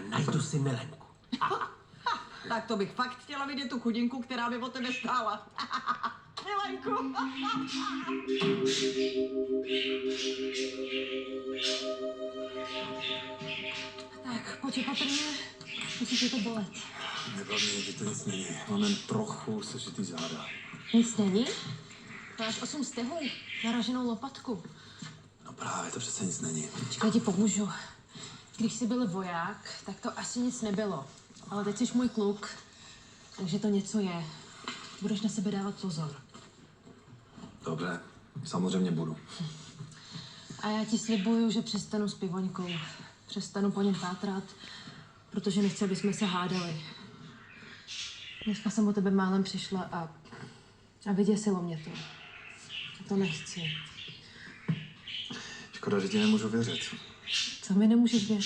najdu si milenku. Tak to bych fakt chtěla vidět tu chudinku, která by o tebe stála. Milenku. Tak, pojď opatrně, musí tě to bolet. Nebaví, že to nic není. Mám jen trochu sešitý záda. Nic není? Máš 8 stehů, naraženou lopatku. No právě, to přece nic není. Počkej, ti pomůžu. Když jsi byl voják, tak to asi nic nebylo. Ale teď jsi můj kluk, takže to něco je. Budeš na sebe dávat pozor. Dobře, samozřejmě budu. A já ti slibuju, že přestanu s Pivoňkou. Přestanu po něm pátrat, protože nechci, aby jsme se hádali. Dneska jsem o tebe málem přišla a vyděsilo mě to. A to nechci. Škoda, že ti nemůžu věřit. Co mi nemůžeš věřit?